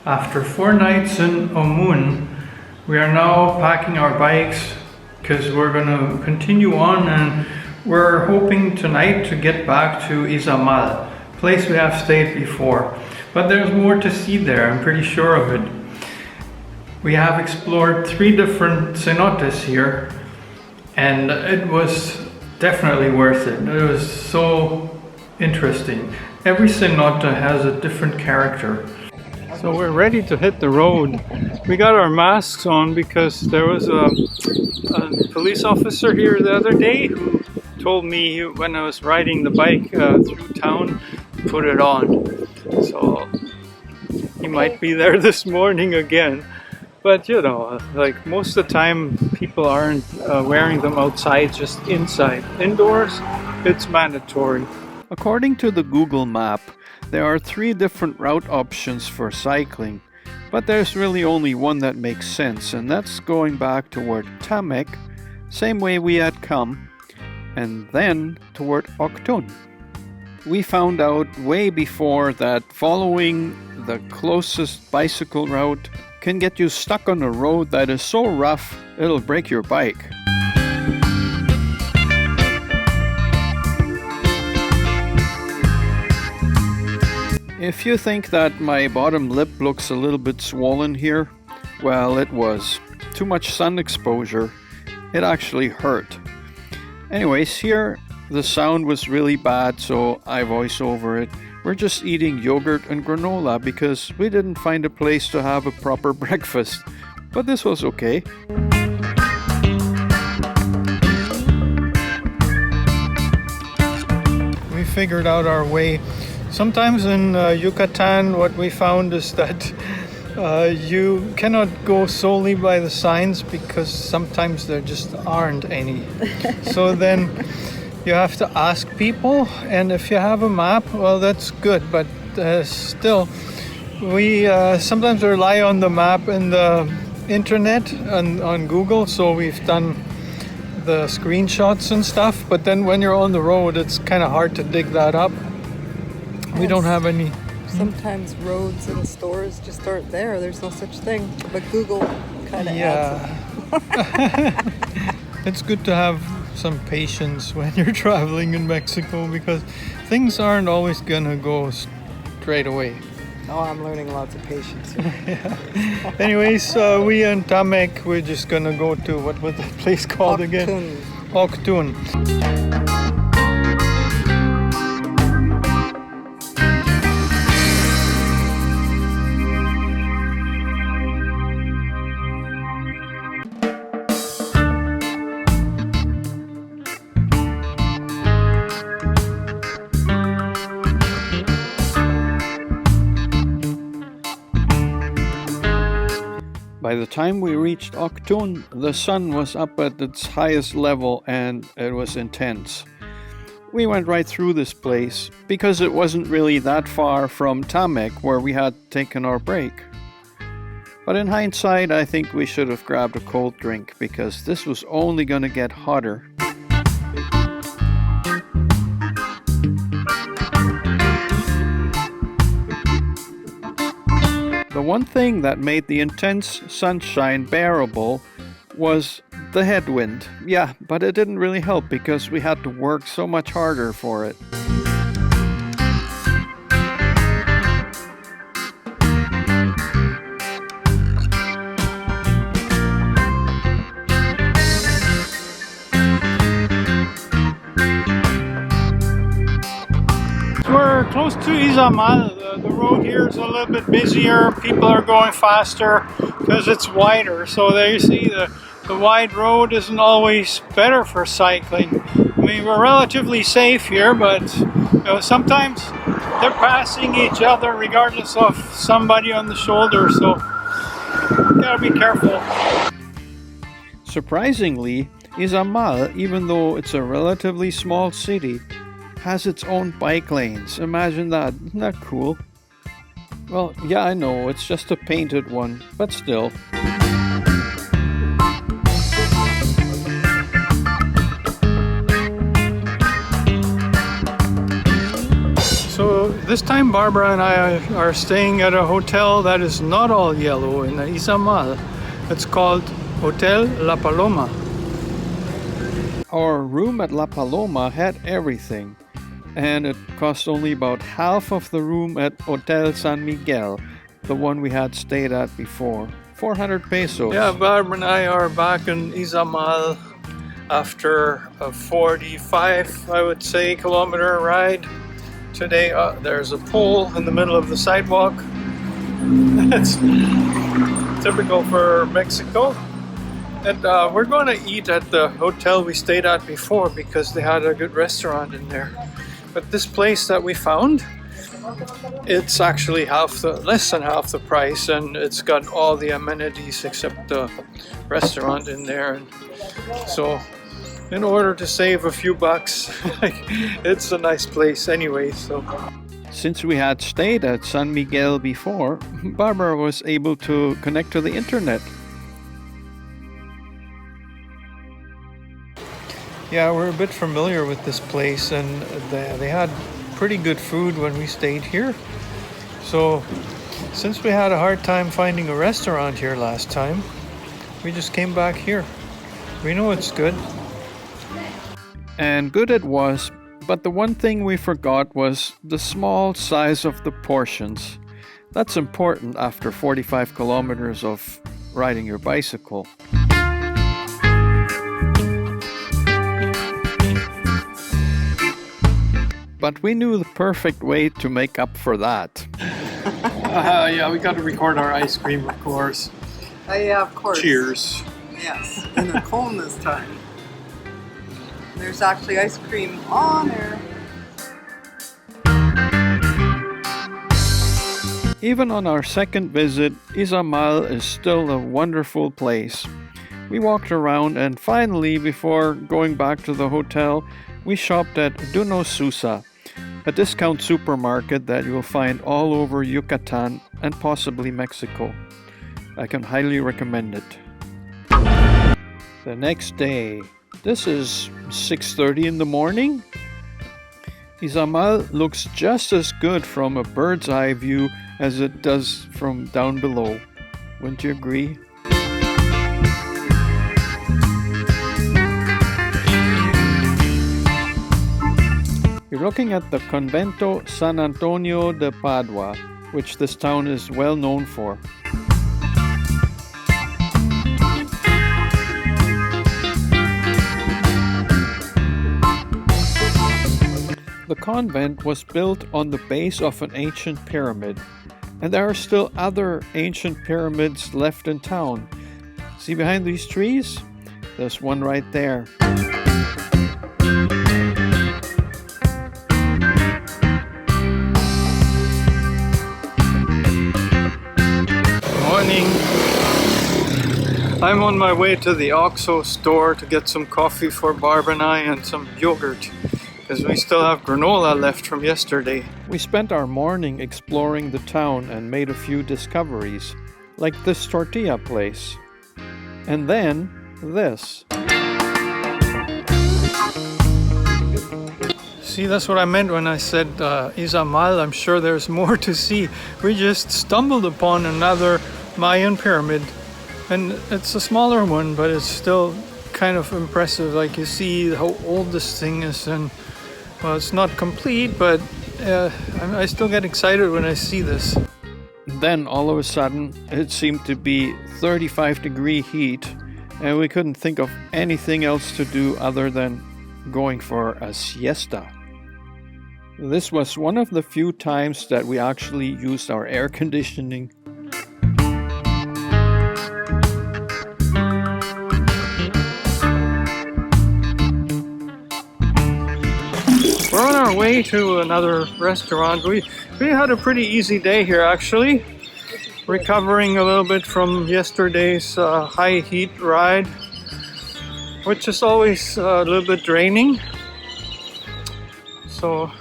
After 4 nights in Homun, we are now packing our bikes because we're going to continue on, and we're hoping tonight to get back to Izamal, place we have stayed before. But there's more to see there, I'm pretty sure of it. We have explored 3 different cenotes here, and it was definitely worth it. It was so interesting. Every cenote has a different character. So we're ready to hit the road. We got our masks on because there was a police officer here the other day who told me when I was riding the bike through town to put it on. So he might be there this morning again. But you know, like most of the time people aren't wearing them outside, just inside. Indoors, it's mandatory. According to the Google map, there are 3 different route options for cycling, but there's really only one that makes sense, and that's going back toward Tamek, same way we had come, and then toward Oktun. We found out way before that following the closest bicycle route can get you stuck on a road that is so rough it'll break your bike. If you think that my bottom lip looks a little bit swollen here, well, it was. Too much sun exposure. It actually hurt. Anyways, here the sound was really bad, so I voice over it. We're just eating yogurt and granola because we didn't find a place to have a proper breakfast. But this was okay. We figured out our way. Sometimes in Yucatan, what we found is that you cannot go solely by the signs because sometimes there just aren't any. So then you have to ask people, and if you have a map, well, that's good, but still, we sometimes rely on the map in the internet and on Google, so we've done the screenshots and stuff, but then when you're on the road, it's kind of hard to dig that up. We don't have any. Sometimes roads and stores just aren't there. There's no such thing. But Google kind of adds it. It's good to have some patience when you're traveling in Mexico because things aren't always gonna go straight away. Oh, I'm learning lots of patience. Yeah. Anyways, we in Tamek, we're just gonna go to, what was that place called again? Oktun. By the time we reached Oktun, the sun was up at its highest level and it was intense. We went right through this place because it wasn't really that far from Tamek where we had taken our break. But in hindsight, I think we should have grabbed a cold drink because this was only going to get hotter. The one thing that made the intense sunshine bearable was the headwind. Yeah, but it didn't really help because we had to work so much harder for it. We're close to Izamal. The road here is a little bit busier. People are going faster because it's wider. So there you see the wide road isn't always better for cycling. I mean, we're relatively safe here, but you know, sometimes they're passing each other regardless of somebody on the shoulder. So you gotta be careful. Surprisingly, Izamal, even though it's a relatively small city, has its own bike lanes. Imagine that. Isn't that cool? Well, yeah, I know, it's just a painted one, but still. So This time Barbara and I are staying at a hotel that is not all yellow in Izamal. It's called Hotel La Paloma. Our room at La Paloma had everything, and it cost only about half of the room at Hotel San Miguel, the one we had stayed at before. 400 pesos. Yeah, Barbara and I are back in Izamal after a 45, I would say, kilometer ride. Today there's a pole in the middle of the sidewalk. That's typical for Mexico. And we're going to eat at the hotel we stayed at before because they had a good restaurant in there. But this place that we found, it's actually less than half the price, and it's got all the amenities except the restaurant in there. And so in order to save a few bucks, it's a nice place anyway. So since we had stayed at San Miguel before, Barbara was able to connect to the internet. Yeah, we're a bit familiar with this place, and they had pretty good food when we stayed here. So since we had a hard time finding a restaurant here last time, we just came back here. We know it's good. And good it was, but the one thing we forgot was the small size of the portions. That's important after 45 kilometers of riding your bicycle. But we knew the perfect way to make up for that. Yeah, we got to record our ice cream, of course. Yeah, of course. Cheers. Yes, in a cone this time. There's actually ice cream on there. Even on our second visit, Izamal is still a wonderful place. We walked around, and finally, before going back to the hotel, we shopped at Duno Susa, a discount supermarket that you will find all over Yucatan and possibly Mexico. I can highly recommend it. The next day, this is 6:30 in the morning. Izamal looks just as good from a bird's eye view as it does from down below. Wouldn't you agree? You're looking at the Convento San Antonio de Padua, which this town is well known for. The convent was built on the base of an ancient pyramid, and there are still other ancient pyramids left in town. See behind these trees? There's one right there. Morning. I'm on my way to the OXXO store to get some coffee for Barbara and I and some yogurt, because we still have granola left from yesterday. We spent our morning exploring the town and made a few discoveries, like this tortilla place. And then this. See, that's what I meant when I said Izamal. I'm sure there's more to see. We just stumbled upon another Mayan pyramid, and it's a smaller one, but it's still kind of impressive. Like, you see how old this thing is, and well, it's not complete, but I still get excited when I see this. Then all of a sudden it seemed to be 35-degree heat, and we couldn't think of anything else to do other than going for a siesta. This was one of the few times that we actually used our air conditioning. We're on our way to another restaurant. We had a pretty easy day here, actually. Recovering a little bit from yesterday's high heat ride, which is always a little bit draining. So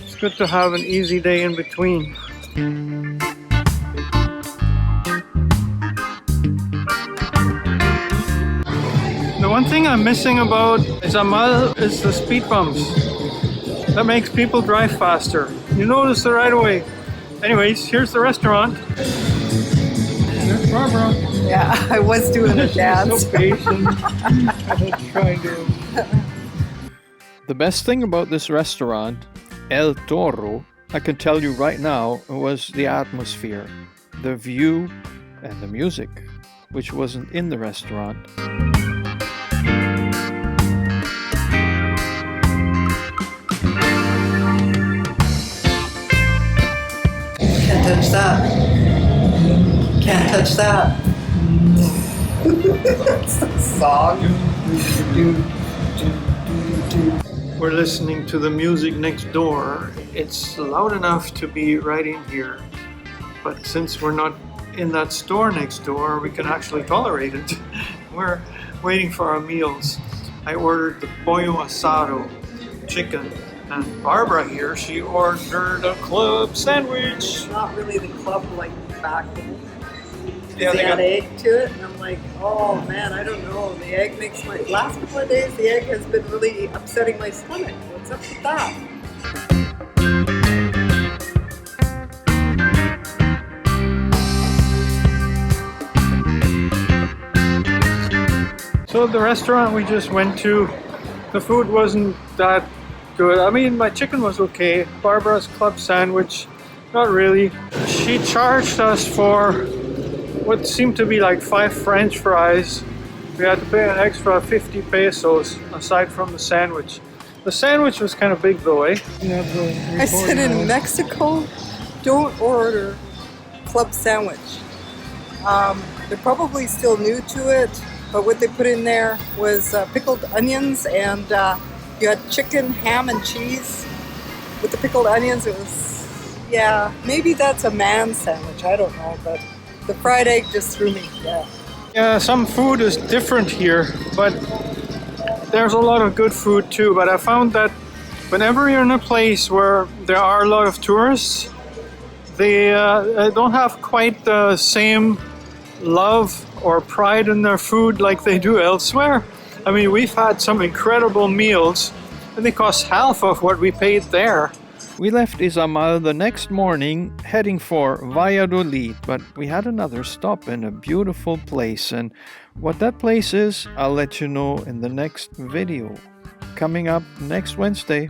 it's good to have an easy day in between. The one thing I'm missing about Izamal is the speed bumps. That makes people drive faster. You notice the right of way. Anyways, here's the restaurant. There's Barbara. Yeah, I was doing a dance. So patient. Trying to. The best thing about this restaurant, El Toro, I can tell you right now, was the atmosphere, the view, and the music, which wasn't in the restaurant. Can't touch that. Can't touch that. It's a song. We're listening to the music next door. It's loud enough to be right in here. But since we're not in that store next door, we can actually tolerate it. We're waiting for our meals. I ordered the pollo asado, chicken, and Barbara here, she ordered a club sandwich. Not really the club like back home. Yeah, they they had got egg to it, and I'm like, oh man, I don't know. The egg makes my last couple of days. The egg has been really upsetting my stomach. What's up with that? So the restaurant we just went to, the food wasn't that good. I mean, my chicken was okay. Barbara's club sandwich, not really. She charged us for what seemed to be like 5 French fries. We had to pay an extra 50 pesos aside from the sandwich. The sandwich was kind of big though, eh? I said in Mexico, don't order club sandwich. They're probably still new to it, but what they put in there was pickled onions, and you had chicken, ham, and cheese with the pickled onions. It was, yeah, maybe that's a man sandwich. I don't know, but the fried egg just threw me. Yeah, some food is different here, but there's a lot of good food too. But I found that whenever you're in a place where there are a lot of tourists, they don't have quite the same love or pride in their food like they do elsewhere. I mean, we've had some incredible meals and they cost half of what we paid there. We left Izamal the next morning heading for Valladolid, but we had another stop in a beautiful place, and what that place is, I'll let you know in the next video. Coming up next Wednesday.